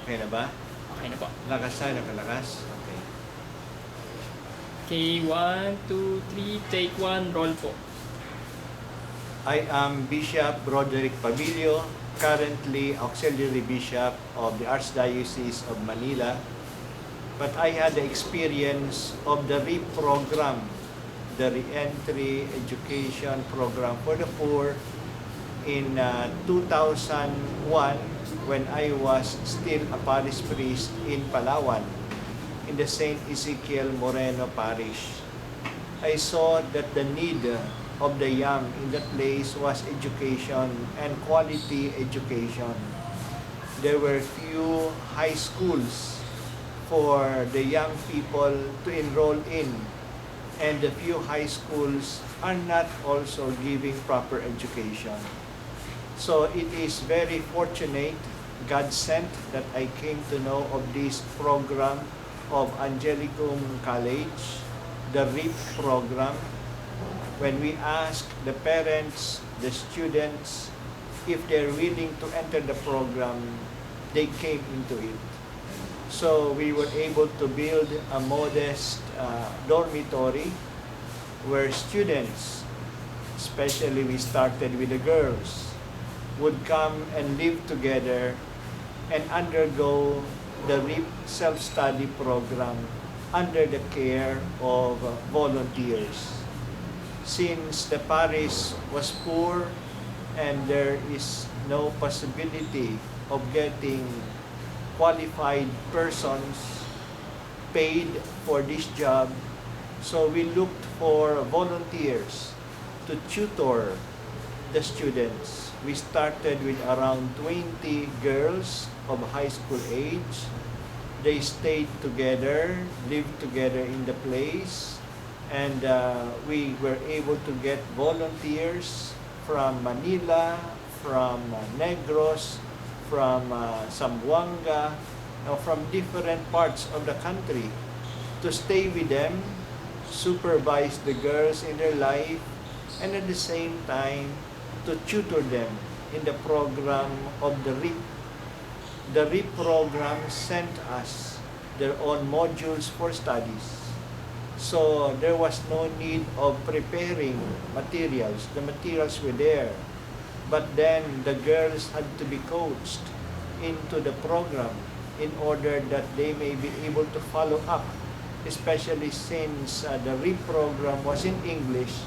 Okay na ba? Okay na po. Lakas tayo, nakalakas? Okay. Okay, 1, 2, 3, take 1, roll po. I am Bishop Broderick Pabillo, currently Auxiliary Bishop of the Archdiocese of Manila. But I had the experience of the REAP program, the Reentry Education Program for the Poor in 2001 when I was still a parish priest in Palawan in the St. Ezekiel Moreno Parish. I saw that the need of the young in that place was education and quality education. There were few high schools for the young people to enroll in, and the few high schools are not also giving proper education. So it is very fortunate, God sent, that I came to know of this program of Angelicum College, the REAP program. When we asked the parents, the students, if they're willing to enter the program, they came into it. So we were able to build a modest dormitory where students, especially we started with the girls, would come and live together and undergo the REAP self-study program under the care of volunteers. Since the parish was poor and there is no possibility of getting qualified persons paid for this job, so we looked for volunteers to tutor the students. We started with around 20 girls of high school age. They stayed together, lived together in the place, and we were able to get volunteers from Manila, from Negros, from Zamboanga, from different parts of the country to stay with them, supervise the girls in their life, and at the same time to tutor them in the program of the REAP. The REAP program sent us their own modules for studies. So there was no need of preparing materials. The materials were there. But then the girls had to be coached into the program in order that they may be able to follow up, especially since the REAP program was in English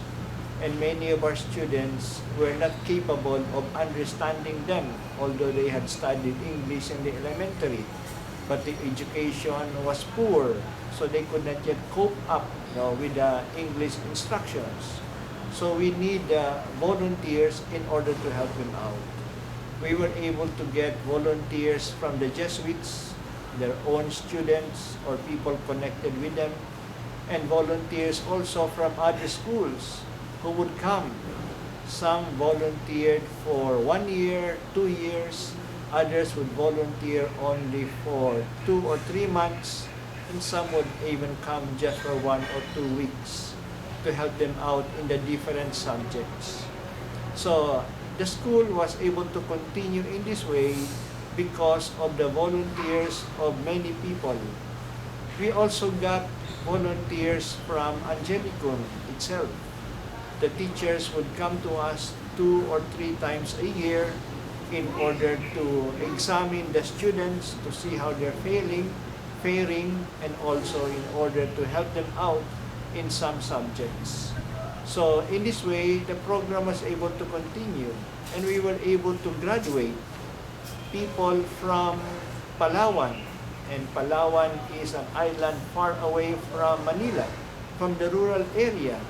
and many of our students were not capable of understanding them, although they had studied English in the elementary. But the education was poor, so they could not yet cope up with the English instructions. So we need volunteers in order to help them out. We were able to get volunteers from the Jesuits, their own students or people connected with them, and volunteers also from other schools who would come. Some volunteered for 1 year, 2 years, others would volunteer only for 2 or 3 months, and some would even come just for 1 or 2 weeks to help them out in the different subjects. So the school was able to continue in this way because of the volunteers of many people. We also got volunteers from Angelicum itself. The teachers would come to us 2 or 3 times a year in order to examine the students to see how they're faring, and also in order to help them out in some subjects. So in this way, the program was able to continue, and we were able to graduate people from Palawan. And Palawan is an island far away from Manila, from the rural area.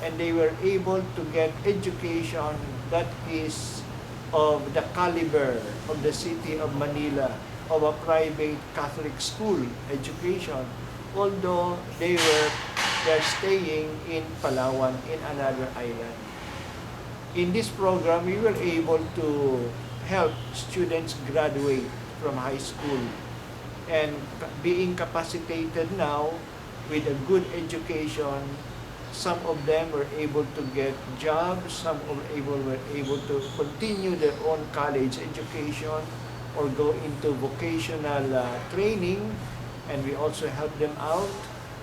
And they were able to get education that is of the caliber of the city of Manila, of a private Catholic school education, although they're staying in Palawan, in another island. In this program, we were able to help students graduate from high school and being capacitated now with a good education. Some of them were able to get jobs, some were able to continue their own college education, or go into vocational training, and we also help them out.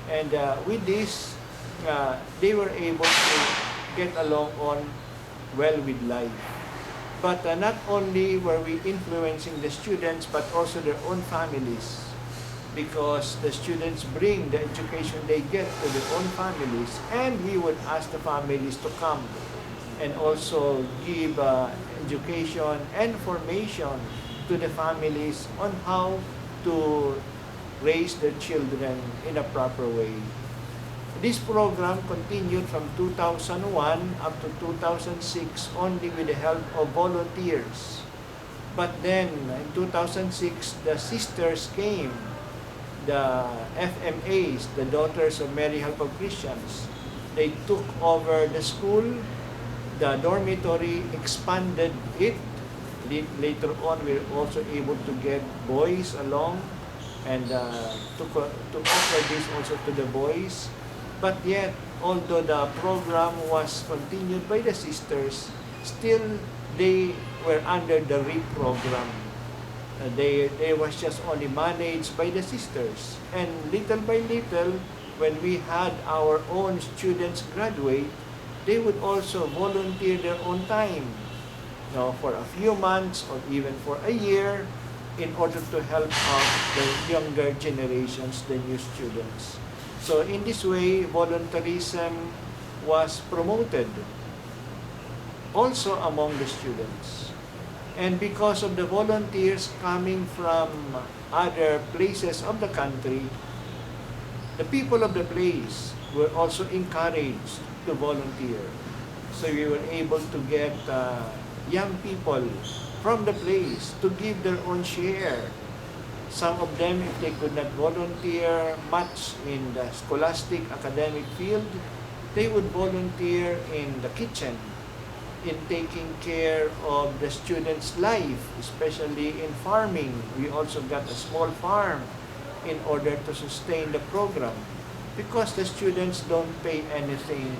And with this, they were able to get along on well with life. But not only were we influencing the students, but also their own families, because the students bring the education they get to their own families, and we would ask the families to come and also give education and formation to the families on how to raise their children in a proper way. This program continued from 2001 up to 2006 only with the help of volunteers. But then in 2006, the sisters came, the FMAs, the Daughters of Mary Help of Christians. They took over the school, the dormitory, expanded it. Later on, we were also able to get boys along and to offer this also to the boys. But yet, although the program was continued by the sisters, still they were under the RIP program. They was just only managed by the sisters. And little by little, when we had our own students graduate, they would also volunteer their own time, for a few months or even for a year, in order to help out the younger generations, the new students. So in this way, volunteerism was promoted also among the students. And because of the volunteers coming from other places of the country, the people of the place were also encouraged to volunteer. So we were able to get young people from the place to give their own share. Some of them, if they could not volunteer much in the scholastic academic field, they would volunteer in the kitchen, in taking care of the students' life, especially in farming. We also got a small farm in order to sustain the program, because the students don't pay anything.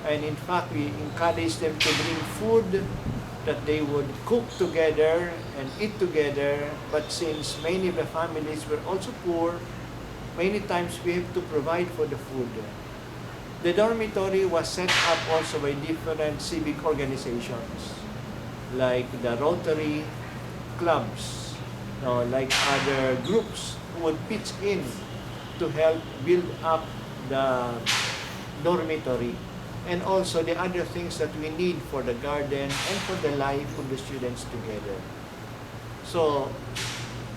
And in fact, we encourage them to bring food that they would cook together and eat together. But since many of the families were also poor, many times we have to provide for the food. The dormitory was set up also by different civic organizations, like the Rotary clubs, like other groups who would pitch in to help build up the dormitory, and also the other things that we need for the garden and for the life of the students together. So,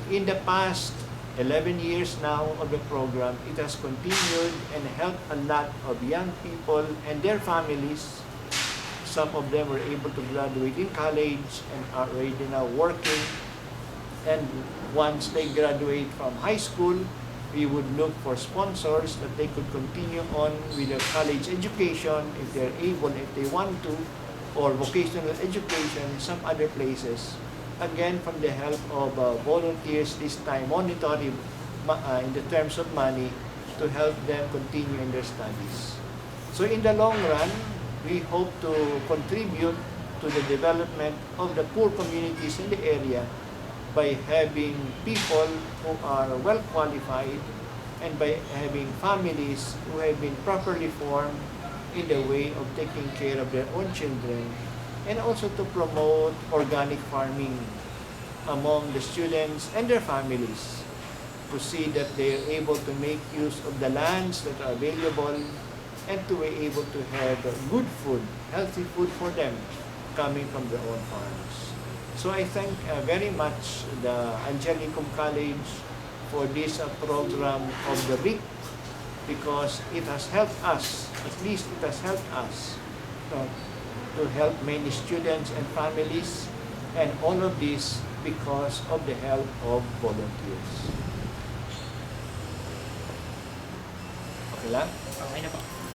in the past 11 years now of the program, it has continued and helped a lot of young people and their families. Some of them were able to graduate in college and are already now working. And once they graduate from high school, we would look for sponsors that they could continue on with their college education if they're able, if they want to, or vocational education in some other places. Again, from the help of volunteers, this time monetary in the terms of money, to help them continue in their studies. So in the long run, we hope to contribute to the development of the poor communities in the area by having people who are well qualified and by having families who have been properly formed in the way of taking care of their own children, and also to promote organic farming among the students and their families, to see that they are able to make use of the lands that are available and to be able to have good food, healthy food for them coming from their own farms. So I thank very much the Angelicum College for this program of the RIC, because it has helped us, at least it has helped us to help many students and families, and all of this because of the help of volunteers. Okay lang? Okay na po.